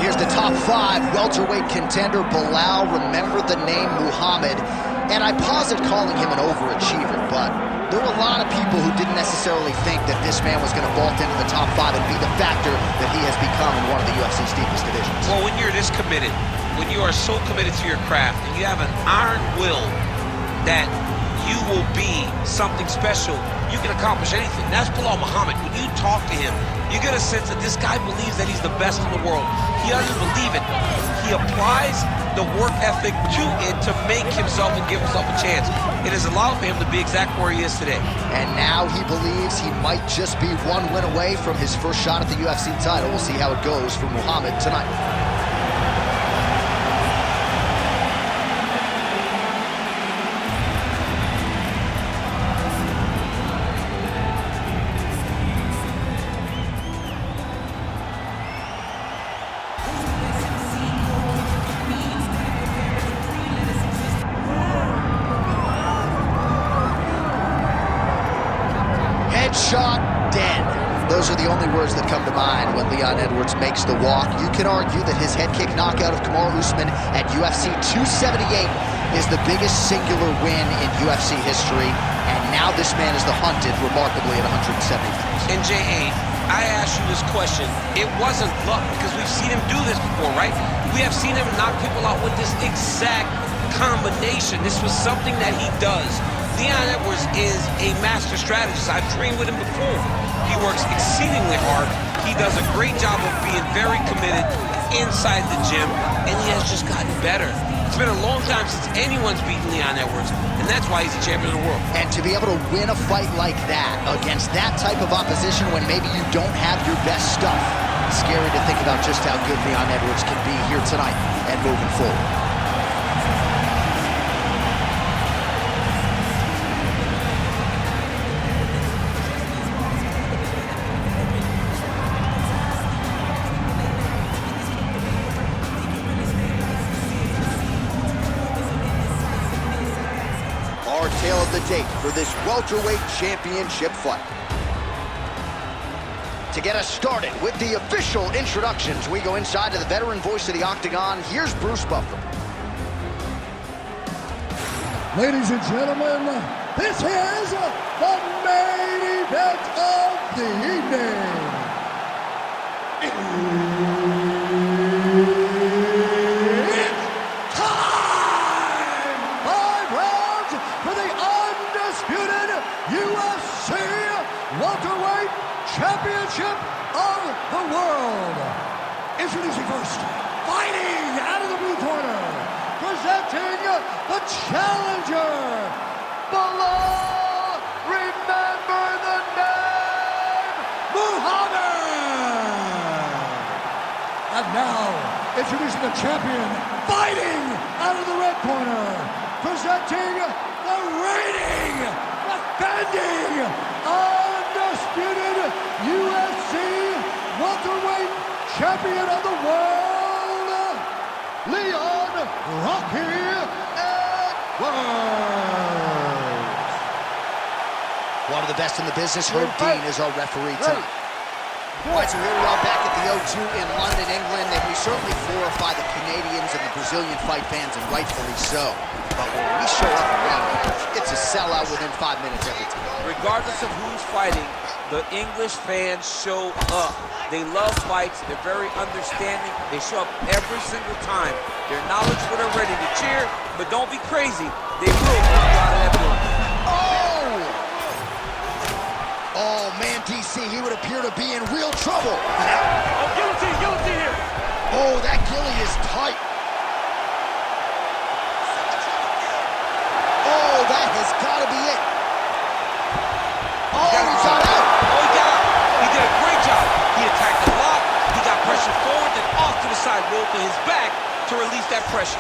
Here's the top 5 welterweight contender, Belal. Remember the name Mudhammad. And I posit calling him an overachiever, but there were a lot of people who didn't necessarily think that this man was going to vault into the top 5 and be the factor that he has become in one of the UFC's deepest divisions. Well, when you're this committed, when you are so committed to your craft, and you have an iron will that you will be something special, you can accomplish anything. That's Belal Muhammad. When you talk to him, you get a sense that this guy believes that he's the best in the world. He doesn't believe it. He applies the work ethic to it to make himself and give himself a chance. It has allowed for him to be exactly where he is today. And now he believes he might just be one win away from his first shot at the UFC title. We'll see how it goes for Mudhammad tonight. Shot dead. Those are the only words that come to mind when Leon Edwards makes the walk. You can argue that his head kick knockout of Kamaru Usman at UFC 278 is the biggest singular win in UFC history, and now this man is the hunted remarkably at 170 pounds. And J.A., I asked you this question. It wasn't luck, because we've seen him do this before, right? We have seen him knock people out with this exact combination. This was something that he does. Leon Edwards is a master strategist. I've trained with him before. He works exceedingly hard. He does a great job of being very committed inside the gym, and he has just gotten better. It's been a long time since anyone's beaten Leon Edwards, and that's why he's the champion of the world. And to be able to win a fight like that against that type of opposition when maybe you don't have your best stuff, it's scary to think about just how good Leon Edwards can be here tonight and moving forward. Tale of the tape for this welterweight championship fight. To get us started with the official introductions, we go inside to the veteran voice of the Octagon. Here's Bruce Buffer. Ladies and gentlemen, this is the main event of the evening. UFC Welterweight Championship of the World. Introducing first, fighting out of the blue corner, presenting the challenger, Belal, remember the name, Mudhammad. And now, introducing the champion, fighting out of the red corner, presenting the reigning, defending, undisputed UFC welterweight champion of the world, Leon "Rocky" Edwards. One of the best in the business, Herb Dean, is our referee tonight. All right, so here we are back at the O2 in London, England, and we certainly glorify the Canadians and the Brazilian fight fans, and rightfully so. But when we show up around, it's a sellout within 5 minutes every time. Regardless of who's fighting, the English fans show up. They love fights. They're very understanding. They show up every single time. They're knowledgeable. They're ready to cheer, but don't be crazy. They will get you out of that building. Oh, man, DC, he would appear to be in real trouble. Oh, guillotine here. Oh, that gilly is tight. Oh, that has got to be it. Oh, he got out. Oh, he got out. He did a great job. He attacked the lock. He got pressure forward, then off to the side, rolled to his back to release that pressure.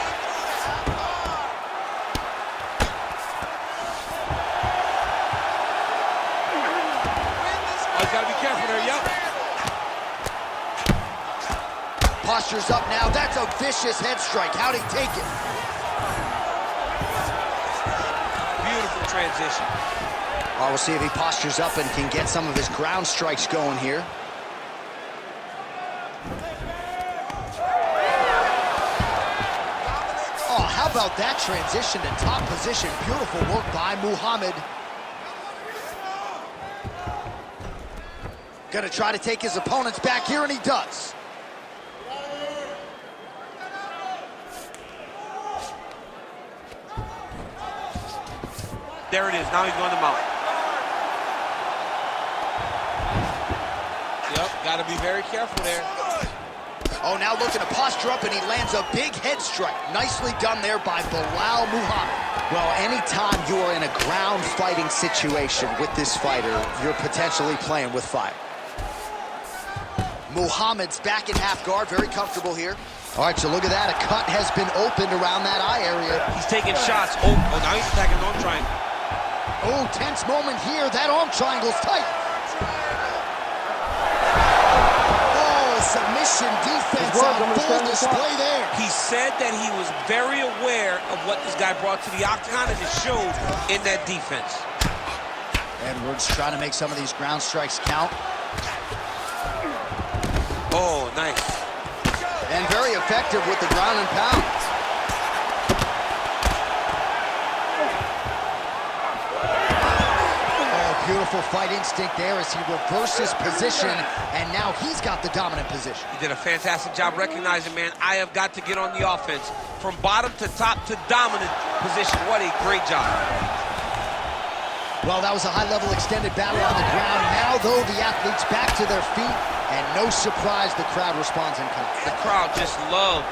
Gotta be careful there, yep. Posture's up now. That's a vicious head strike. How'd he take it? Beautiful transition. All right, we'll see if he postures up and can get some of his ground strikes going here. about that transition to top position? Beautiful work by Mudhammad. Gonna try to take his opponents back here, and he does. There it is. Now he's going to mount. Yep, got to be very careful there. Oh, now looking to posture up, and he lands a big head strike. Nicely done there by Belal Mudhammad. Well, anytime you are in a ground fighting situation with this fighter, you're potentially playing with fire. Mudhammad's back in half guard, very comfortable here. All right, so look at that. A cut has been opened around that eye area. He's taking shots. Oh, now he's attacking an arm triangle. Oh, tense moment here. That arm triangle's tight. Oh, submission defense on full display there. He said that he was very aware of what this guy brought to the octagon, and it showed in that defense. Edwards trying to make some of these ground strikes count. Oh, nice. And very effective with the ground and pound. Oh, beautiful fight instinct there as he reverses position, and now he's got the dominant position. He did a fantastic job recognizing, man, I have got to get on the offense. From bottom to top to dominant position. What a great job. Well, that was a high-level extended battle on the ground. Now, though, the athletes back to their feet, and no surprise the crowd responds in kind. The crowd just loves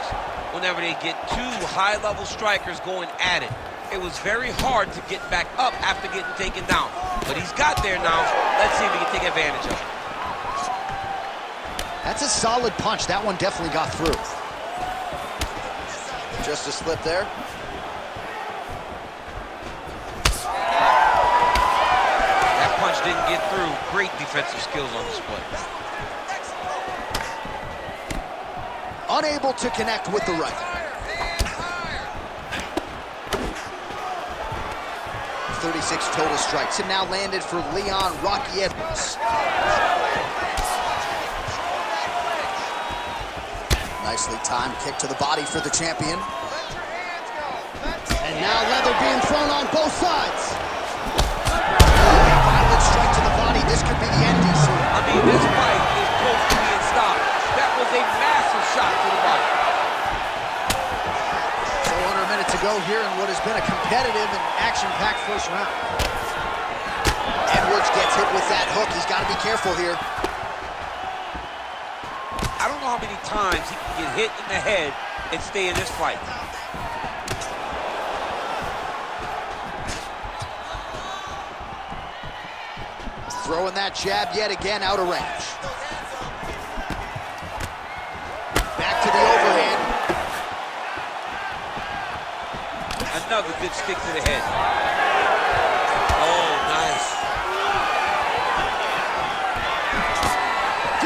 whenever they get two high-level strikers going at it. It was very hard to get back up after getting taken down. But he's got there now. Let's see if he can take advantage of it. That's a solid punch. That one definitely got through. Just a slip there. Punch didn't get through. Great defensive skills on display. Unable to connect with the right. .36 total strikes, and now landed for Leon Rocky Edwards. Nicely timed kick to the body for the champion. And now leather being thrown on both sides. Strike to the body. This could be the end, DC. I mean, this fight is close to being stopped. That was a massive shot to the body. So under a minute to go here in what has been a competitive and action-packed first round. Edwards gets hit with that hook. He's got to be careful here. I don't know how many times he can get hit in the head and stay in this fight. Throwing that jab yet again out of range. Back to the overhand. Another good stick to the head. Oh, nice.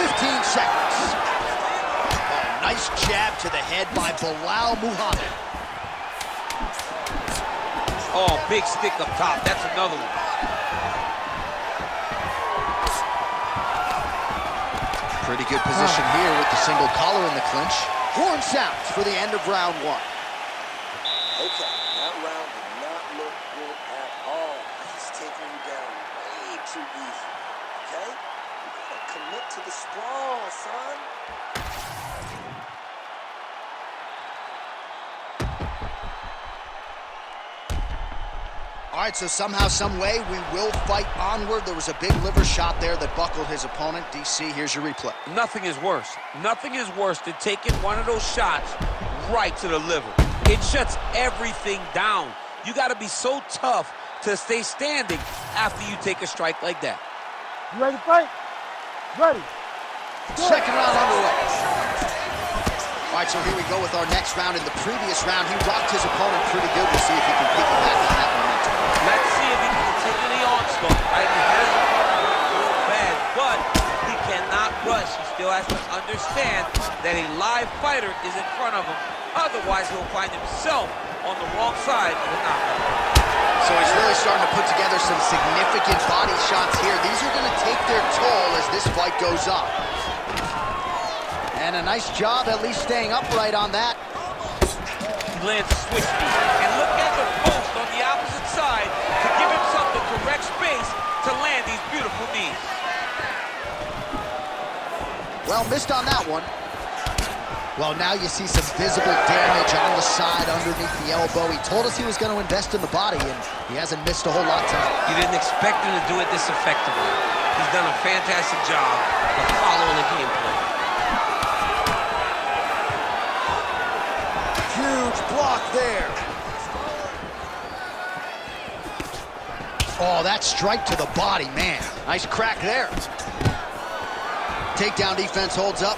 15 seconds. Oh, nice jab to the head by Belal Mudhammad. Oh, big stick up top. That's another one. Pretty good position here with the single collar in the clinch. Horn sounds for the end of round one. Okay, that round did not look good at all. He's taking you down way too easy. Okay? You gotta commit to the sprawl, son. All right, so somehow, some way, we will fight onward. There was a big liver shot there that buckled his opponent. DC, here's your replay. Nothing is worse. Nothing is worse than taking one of those shots right to the liver. It shuts everything down. You got to be so tough to stay standing after you take a strike like that. You ready to fight? Ready. Second round underway. All right, so here we go with our next round. In the previous round, he rocked his opponent pretty good. We'll see if he can piggyback on that momentum. Let's see if he can continue the onslaught. Right? He hasn't real bad, but he cannot rush. He still has to understand that a live fighter is in front of him. Otherwise, he'll find himself on the wrong side of the knockout. So he's really starting to put together some significant body shots here. These are going to take their toll as this fight goes on. And a nice job at least staying upright on that. lands a switch knee. And look at the post on the opposite side to give himself the correct space to land these beautiful knees. Well, missed on that one. Well, now you see some visible damage on the side underneath the elbow. He told us he was going to invest in the body, and he hasn't missed a whole lot tonight. You didn't expect him to do it this effectively. He's done a fantastic job of following the game plan. Huge block there. Oh, that strike to the body, man. Nice crack there. Takedown defense holds up.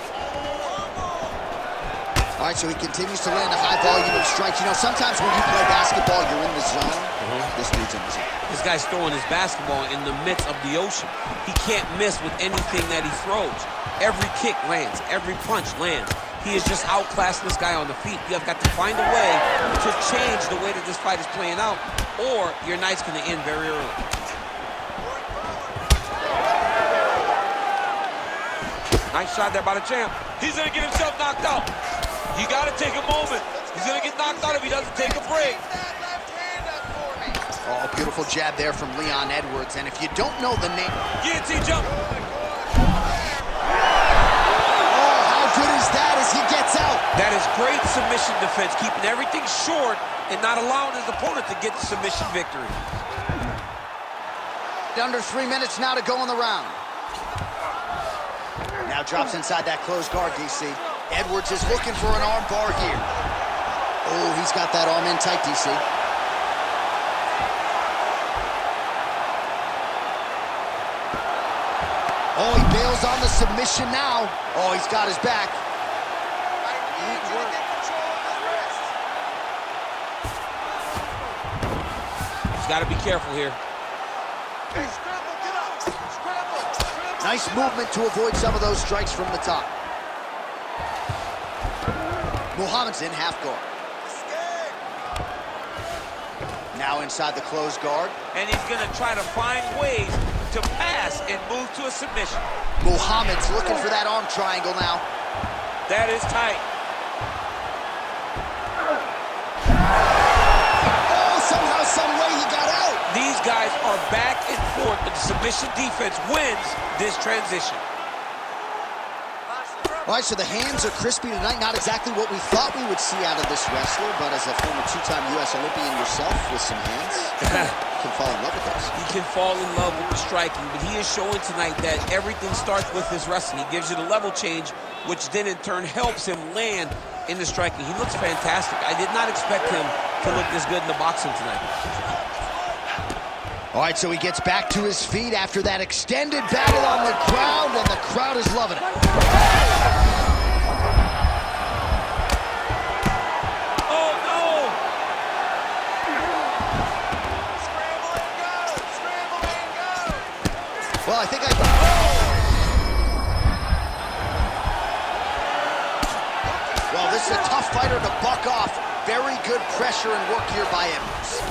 All right, so he continues to land a high volume of strikes. You know, sometimes when you play basketball, you're in the zone. This dude's in the zone. This guy's throwing his basketball in the midst of the ocean. He can't miss with anything that he throws. Every kick lands. Every punch lands. He is just outclassing this guy on the feet. You have got to find a way to change the way that this fight is playing out, or your night's going to end very early. Nice shot there by the champ. He's going to get himself knocked out. You got to take a moment. He's going to get knocked out if he doesn't take a break. Oh, beautiful jab there from Leon Edwards. And if you don't know the name... Guillotine jump. Good as that as he gets out. That is great submission defense, keeping everything short and not allowing his opponent to get the submission victory. Under 3 minutes now to go in the round. Now drops inside that closed guard, DC. Edwards is looking for an arm bar here. Oh, he's got that arm in tight, DC. Oh, he bails on the submission now. Oh, he's got his back. He's got to be careful here. Nice movement to avoid some of those strikes from the top. Mudhammad's in half guard. Now inside the closed guard. And he's going to try to find ways to pass and move to a submission. Mudhammad's looking for that arm triangle now. That is tight. Oh, somehow, some way he got out. These guys are back and forth, but the submission defense wins this transition. All right, so the hands are crispy tonight. Not exactly what we thought we would see out of this wrestler, but as a former two-time U.S. Olympian yourself with some hands, you can fall in love with those. He can fall in love with the striking, but he is showing tonight that everything starts with his wrestling. He gives you the level change, which then in turn helps him land in the striking. He looks fantastic. I did not expect him to look this good in the boxing tonight. All right, so he gets back to his feet after that extended battle on the ground, and the crowd is loving it. Oh, no! Well, I think Well, this is a tough fighter to buck off. Very good pressure and work here by Edwards.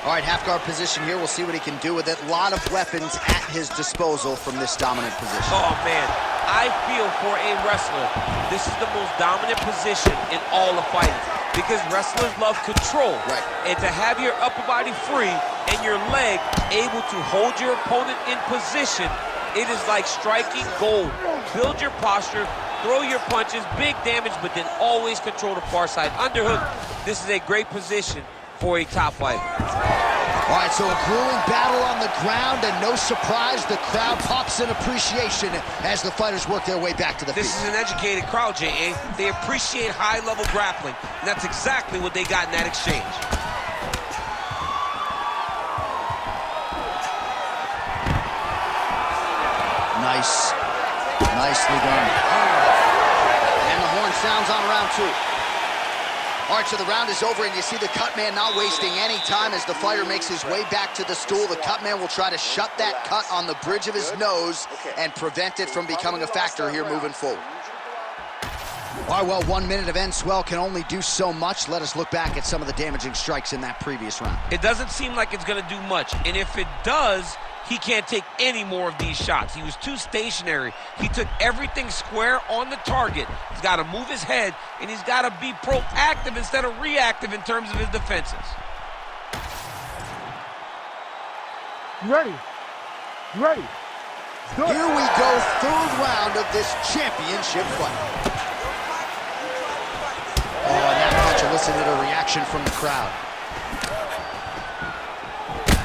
All right, half guard position here. We'll see what he can do with it. A lot of weapons at his disposal from this dominant position. Oh, man. I feel for a wrestler, this is the most dominant position in all of fighting because wrestlers love control. Right. And to have your upper body free and your leg able to hold your opponent in position, it is like striking gold. Build your posture, throw your punches, big damage, but then always control the far side. Underhook, this is a great position for a top fighter. All right, so a grueling battle on the ground, and no surprise, the crowd pops in appreciation as the fighters work their way back to the feet. This is an educated crowd, J.A. They appreciate high-level grappling, and that's exactly what they got in that exchange. Nice. Nicely done. And the horn sounds on round two. All right, so the round is over, and you see the cut man not wasting any time as the fighter makes his way back to the stool. The cut man will try to shut that cut on the bridge of his nose and prevent it from becoming a factor here moving forward. All right, well, 1 minute of end swell can only do so much. Let us look back at some of the damaging strikes in that previous round. It doesn't seem like it's going to do much, and if it does, He can't take any more of these shots. He was too stationary. He took everything square on the target. He's got to move his head, and he's got to be proactive instead of reactive in terms of his defenses. You ready? You ready? Good. Here we go, third round of this championship fight. Oh, and that punch elicited a reaction from the crowd.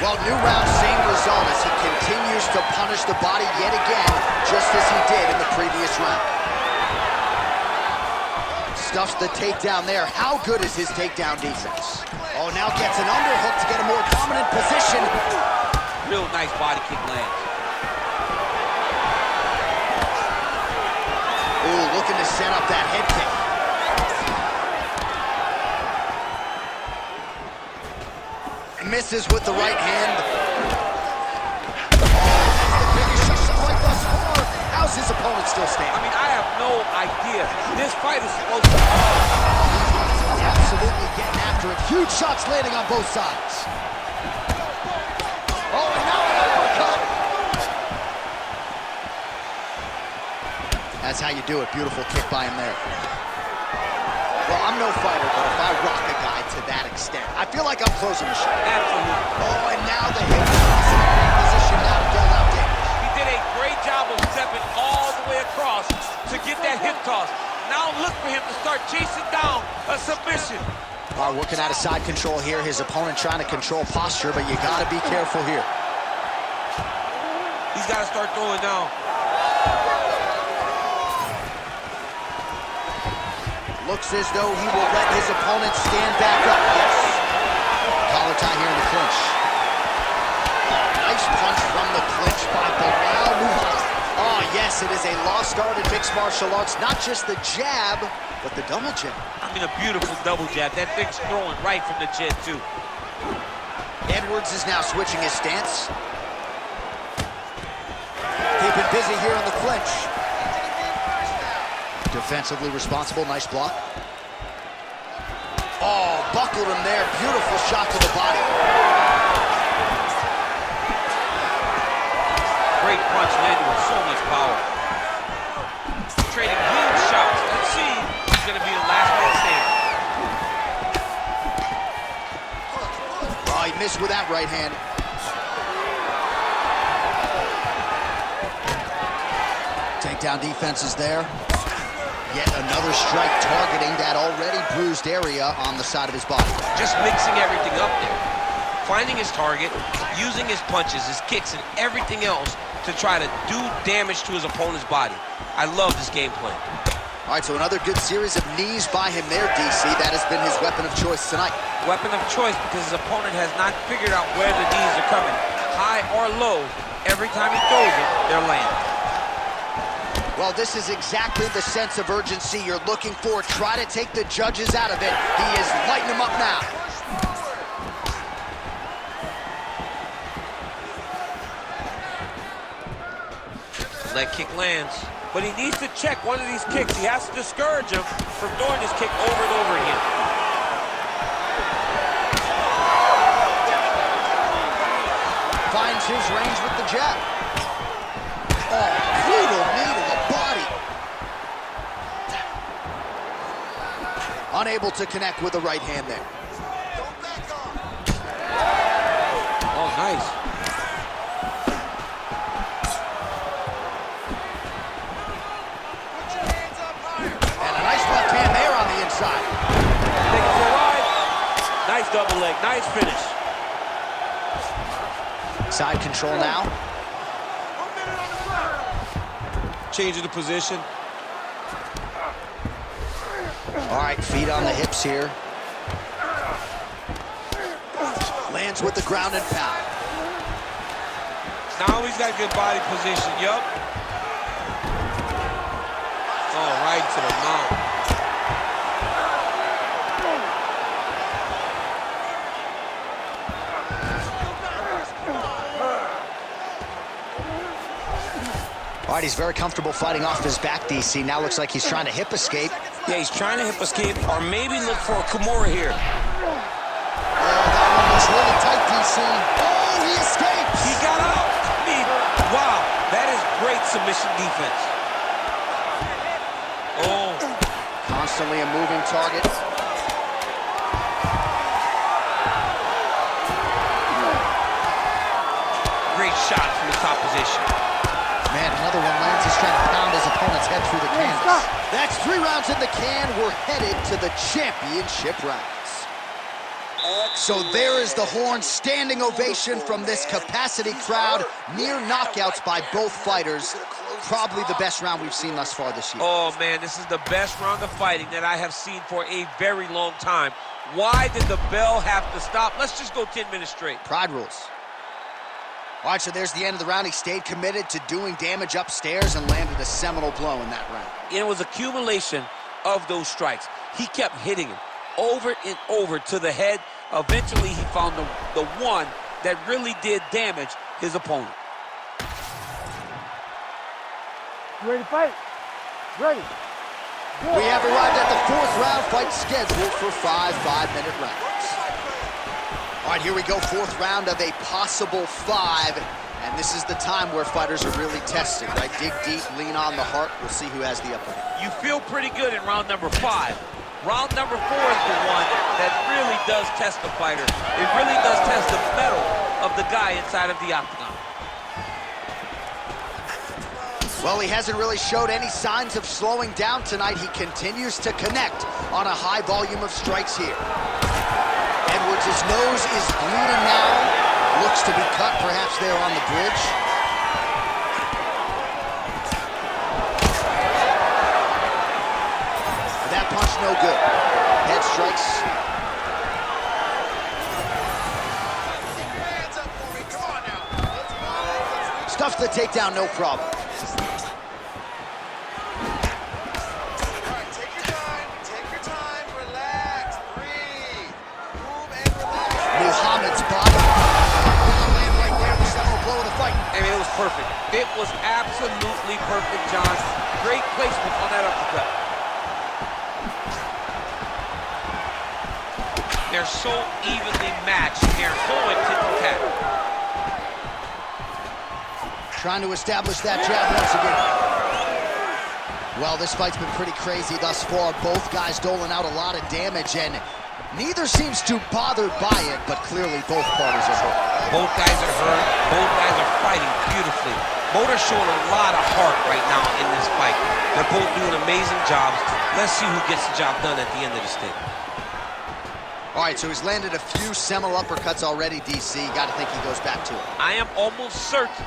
Well, new round, same result as he continues to punish the body yet again, just as he did in the previous round. Stuffs the takedown there. How good is his takedown defense? Oh, now gets an underhook to get a more dominant position. Real nice body kick lands. Ooh, looking to set up that head kick. Misses with the right hand. Oh, that's the biggest shot right thus far. How's his opponent still standing? I mean, I have no idea. This fight is supposed to... Absolutely getting after it. Huge shots landing on both sides. Oh, and now an uppercut. That's how you do it. Beautiful kick by him there. Well, I'm no fighter, but if I rock a guy to that extent, I feel like I'm closing the show. Absolutely. Oh, and now the hip toss in a great position now to build out damage. He did a great job of stepping all the way across to get that hip toss. Now look for him to start chasing down a submission. Working out of side control here. His opponent trying to control posture, but you got to be careful here. He's got to start throwing down. Looks as though he will let his opponent stand back up. Yes. Collar tie here in the clinch. Oh, nice punch from the clinch by Belal. Oh, yes, it is a lost art in mixed martial arts. Not just the jab, but the double jab. I mean, a beautiful double jab. That thing's throwing right from the chin, too. Edwards is now switching his stance. Keeping busy here in the clinch. Defensively responsible, nice block. Oh, buckled him there. Beautiful shot to the body. Great punch landed with so much power. Trading huge shots. Let's see who's going to be the last man standing. Oh, he missed with that right hand. Takedown defense is there. Yet another strike targeting that already bruised area on the side of his body. Just mixing everything up there. Finding his target, using his punches, his kicks, and everything else to try to do damage to his opponent's body. I love this game plan. All right, so another good series of knees by him there, DC. That has been his weapon of choice tonight. Weapon of choice because his opponent has not figured out where the knees are coming. High or low, every time he throws it, they're landing. Well, this is exactly the sense of urgency you're looking for. Try to take the judges out of it. He is lighting them up now. Leg kick lands. But he needs to check one of these kicks. He has to discourage him from throwing this kick over and over again. Finds his range with the jab. Oh, brutal knee to the body. Unable to connect with the right hand there. Oh, nice. And a nice left hand there on the inside. Taking for a ride. Nice double leg, nice finish. Side control now. Changing the position. All right, feet on the hips here. Lands with the ground and pound. Now he's got good body position, yup. Oh, right to the mount. All right, he's very comfortable fighting off his back, DC. Now looks like he's trying to hip escape. Yeah, he's trying to hip escape or maybe look for a Kimura here. Oh, that one It's really tight, DC. Oh, he escapes. He got out. I mean, wow, that is great submission defense. Oh. Constantly a moving target. Great shot from the top position. Man, another one lands. He's trying to pound his opponent's head through the canvas. That's 3 rounds in the can. We're headed to the championship rounds. So there is the horn. Standing ovation from this capacity crowd. Near knockouts by both fighters. Probably the best round we've seen thus far this year. Oh, man, this is the best round of fighting that I have seen for a very long time. Why did the bell have to stop? Let's just go 10 minutes straight. Pride rules. All right, so there's the end of the round. He stayed committed to doing damage upstairs and landed a seminal blow in that round. And it was accumulation of those strikes. He kept hitting him over and over to the head. Eventually, he found the one that really did damage his opponent. You ready to fight? Ready. We have arrived at the 4th round, fight scheduled for 5 5-minute rounds. All right, here we go, 4th round of a possible 5. And this is the time where fighters are really tested, right? Dig deep, lean on the heart. We'll see who has the upper hand. You feel pretty good in round number 5. Round number 4 is the one that really does test the fighter. It really does test the mettle of the guy inside of the octagon. Well, he hasn't really showed any signs of slowing down tonight. He continues to connect on a high volume of strikes here. Edwards' nose is bleeding now. Looks to be cut, perhaps there on the bridge. That punch no good. Head strikes. Stuffs the takedown, no problem. Mudhammad's bottom. Land right there, the seminal blow of the fight. I mean, it was perfect. It was absolutely perfect, John. Great placement on that uppercut. They're so evenly matched. They're going tit-for-tat. Trying to establish that jab once again. Well, this fight's been pretty crazy thus far. Both guys doling out a lot of damage, and neither seems too bothered by it, but clearly both parties are hurt. Both guys are hurt. Both guys are fighting beautifully. Both are showing a lot of heart right now in this fight. They're both doing amazing jobs. Let's see who gets the job done at the end of the stick. All right, so he's landed a few seminal uppercuts already, DC. Got to think he goes back to it. I am almost certain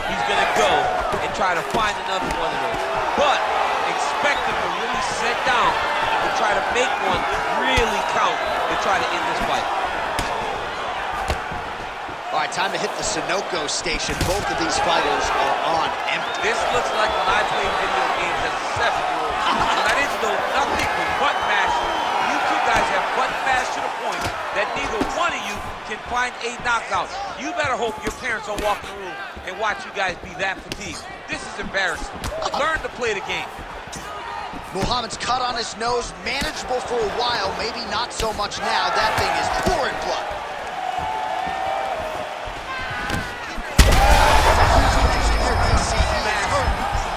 he's going to go and try to find another one of those. But expect him to really sit down and try to make one really count to try to end this fight. All right, time to hit the Sunoco station. Both of these fighters are on empty. This looks like when I played video games as a 7-year-old. When I didn't know nothing but button mashing. You two guys have button mashed to the point that neither one of you can find a knockout. You better hope your parents don't walk in the room and watch you guys be that fatigued. This is embarrassing. Learn to play the game. Mudhammad's cut on his nose, manageable for a while, maybe not so much now. That thing is pouring blood.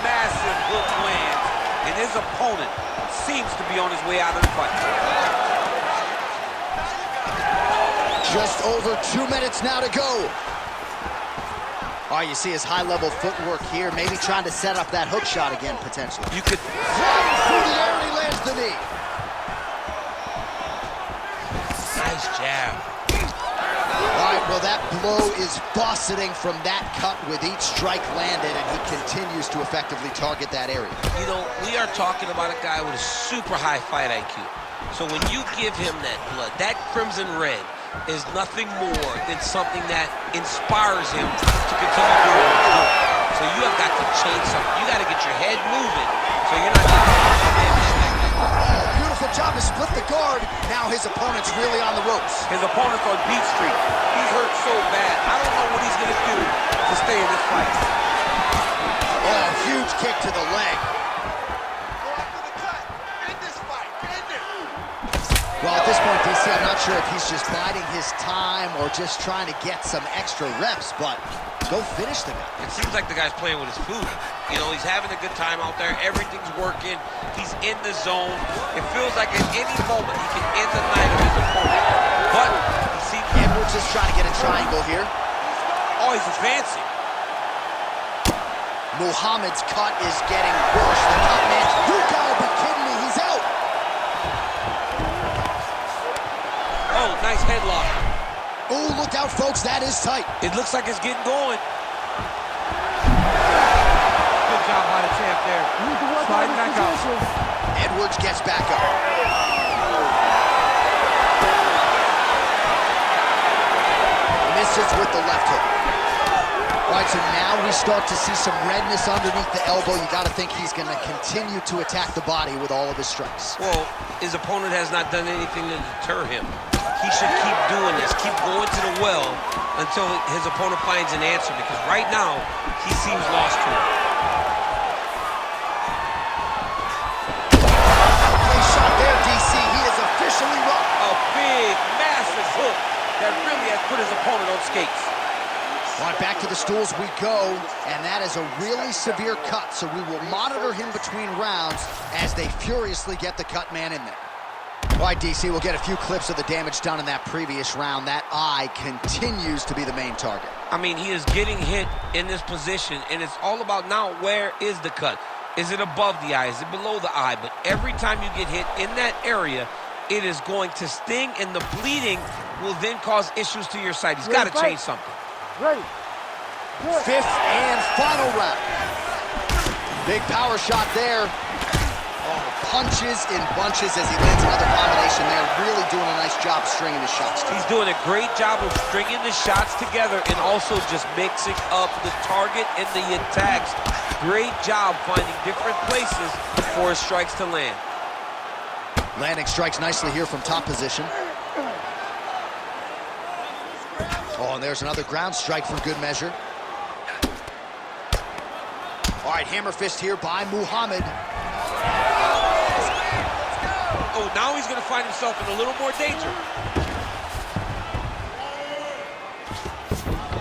Massive hook lands, and his opponent seems to be on his way out of the fight. Just over 2 minutes now to go. All right, you see his high-level footwork here, maybe trying to set up that hook shot again, potentially. You could... Flying through the air, and he lands the knee. Nice jab. All right, well, that blow is buffeting from that cut with each strike landed, and he continues to effectively target that area. You know, we are talking about a guy with a super high fight IQ. So when you give him that blood, that crimson red is nothing more than something that inspires him to continue doing what he's doing. So you have got to change something. You got to get your head moving so you're not getting damaged like that. Oh, beautiful job to split the guard. Now his opponent's really on the ropes. His opponent's on beat street. He's hurt so bad. I don't know what he's going to do to stay in this fight. Oh, huge kick to the leg. Well, Well, at this point, DC, I'm not sure if he's just biding his time or just trying to get some extra reps, but go finish the guy. It seems like the guy's playing with his food. You know, he's having a good time out there. Everything's working. He's in the zone. It feels like at any moment he can end the night of his opponent. But, you see, Edwards is trying to get a triangle here. oh, he's advancing. Muhammad's cut is getting worse. The cut man, you gotta be kidding me, he's out. Oh, nice headlock. Oh, look out, folks, that is tight. It looks like it's getting going. Good job by the champ there. Sliding back out. Edwards gets back up. Misses with the left hook. All right, so now we start to see some redness underneath the elbow. You got to think he's going to continue to attack the body with all of his strikes. Well, his opponent has not done anything to deter him. He should keep doing this, keep going to the well until his opponent finds an answer, because right now, he seems lost to it. Great shot there, DC. He is officially run. A big, massive hook that really has put his opponent on skates. All right, back to the stools we go, and that is a really severe cut, so we will monitor him between rounds as they furiously get the cut man in there. All right, DC, we'll get a few clips of the damage done in that previous round. That eye continues to be the main target. I mean, he is getting hit in this position, and it's all about now, where is the cut? Is it above the eye? Is it below the eye? But every time you get hit in that area, it is going to sting, and the bleeding will then cause issues to your side. He's got to change something. Ready. Good. Fifth and final round. Big power shot there. Oh, punches in bunches as he lands another combination there. Really doing a nice job stringing the shots together. He's doing a great job of stringing the shots together and also just mixing up the target and the attacks. Great job finding different places for his strikes to land. Landing strikes nicely here from top position. Oh, and there's another ground strike for good measure. All right, hammer fist here by Muhammad. Oh, now he's going to find himself in a little more danger.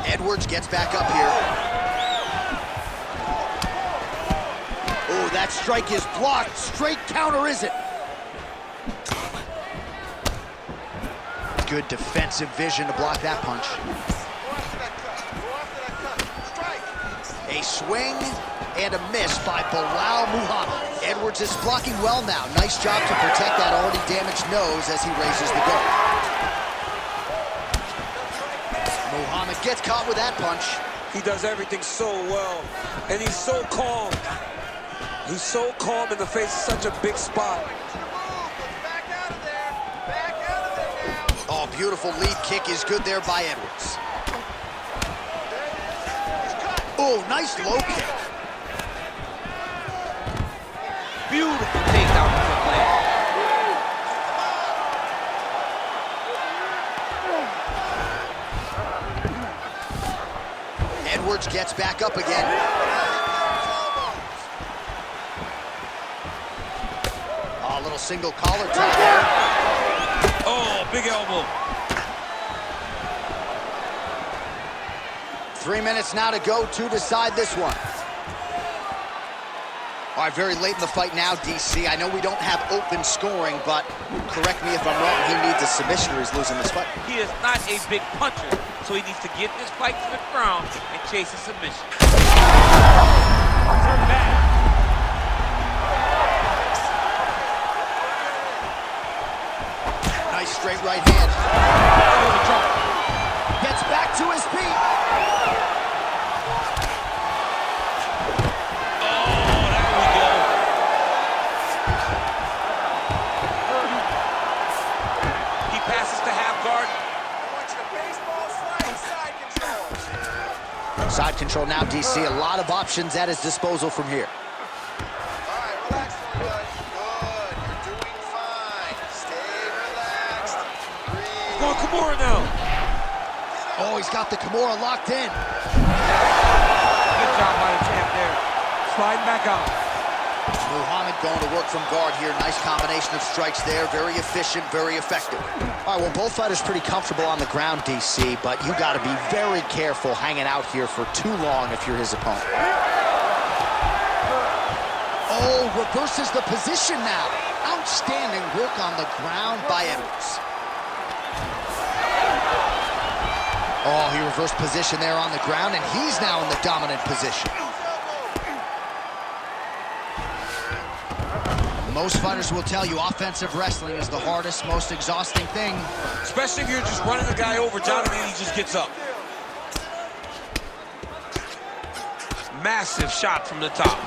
Edwards gets back up here. Oh, that strike is blocked. Straight counter, is it? Good defensive vision to block that punch. A swing and a miss by Belal Muhammad. Edwards is blocking well now. Nice job to protect that already damaged nose as he raises the guard. Muhammad gets caught with that punch. He does everything so well, and he's so calm. He's so calm in the face of such a big spot. Oh, beautiful lead kick is good there by Edwards. Oh, nice low kick. Beautiful takedown from Belal. Edwards gets back up again. Oh, a little single collar tie there. Oh, big elbow. 3 minutes now to go to decide this one. All right, very late in the fight now, DC. I know we don't have open scoring, but correct me if I'm wrong, he needs a submission or he's losing this fight. He is not a big puncher, so he needs to get this fight to the ground and chase a submission. Nice straight right hand. Gets back to his feet. Side control now, DC. A lot of options at his disposal from here. All right, relax, everybody. Good. You're doing fine. Stay relaxed. Breathe. Go on, Kimura now. Oh, he's got the Kimura locked in. Good job by the champ there. Sliding back out. Mudhammad going to work from guard here. Nice combination of strikes there. Very efficient, very effective. All right, well, both fighters pretty comfortable on the ground, DC, but you got to be very careful hanging out here for too long if you're his opponent. Oh, reverses the position now. Outstanding work on the ground by Edwards. Oh, he reversed position there on the ground, and he's now in the dominant position. Most fighters will tell you offensive wrestling is the hardest, most exhausting thing. Especially if you're just running the guy over, Jonathan, he just gets up. Massive shot from the top.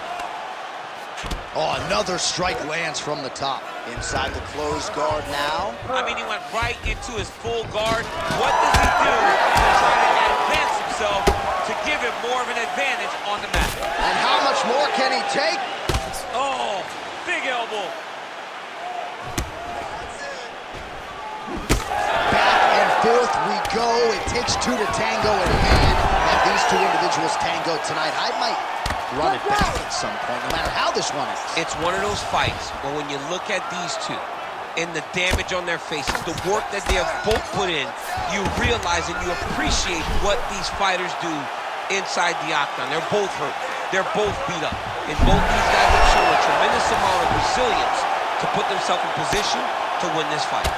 Oh, another strike lands from the top. Inside the closed guard now. I mean, he went right into his full guard. What does he do to try to advance himself to give him more of an advantage on the mat? And how much more can he take? Oh, big elbow. Back and forth we go. It takes two to tango, and man, have these two individuals tango tonight. I might run it back at some point, no matter how this one is. It's one of those fights where when you look at these two and the damage on their faces, the work that they have both put in, you realize and you appreciate what these fighters do inside the octagon. They're both hurt. They're both beat up. And both these guys have shown a tremendous amount of resilience to put themselves in position to win this fight.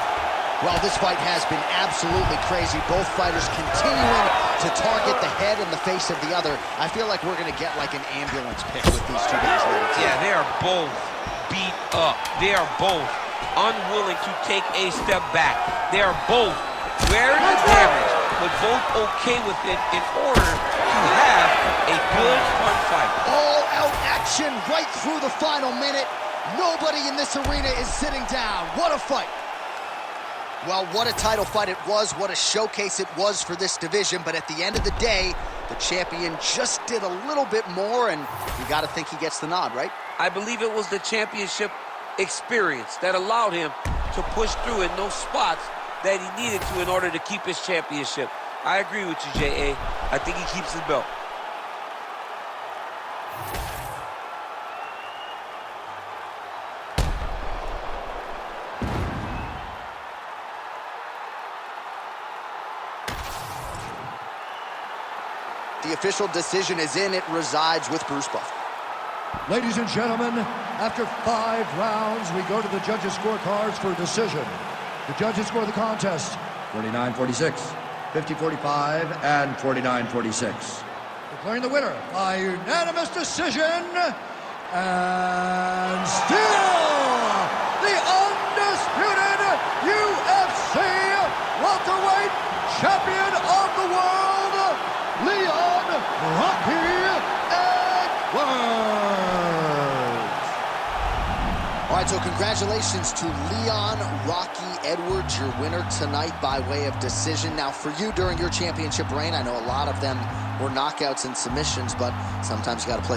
Well, this fight has been absolutely crazy. Both fighters continuing to target the head and the face of the other. I feel like we're going to get like an ambulance pick with these two guys later. Yeah, they are both beat up. They are both unwilling to take a step back. They are both wearing the damage, but both okay with it in order to have a good, fun fight. All-out action right through the final minute. Nobody in this arena is sitting down. What a fight. Well, what a title fight it was, what a showcase it was for this division, but at the end of the day, the champion just did a little bit more, and you got to think he gets the nod, right? I believe it was the championship experience that allowed him to push through in those spots that he needed to in order to keep his championship. I agree with you, J.A. I think he keeps his belt. The official decision is in. It resides with Bruce Buffer. Ladies and gentlemen, after 5 rounds, we go to the judges' scorecards for a decision. The judges score the contest 49-46, 50-45, and 49-46. Declaring the winner by unanimous decision, and still the undisputed UFC welterweight champion of the world, Leon Rocky Edwards. All right, so congratulations to Leon Rocky Edwards, your winner tonight by way of decision. Now, for you during your championship reign, I know a lot of them were knockouts and submissions, but sometimes you got to play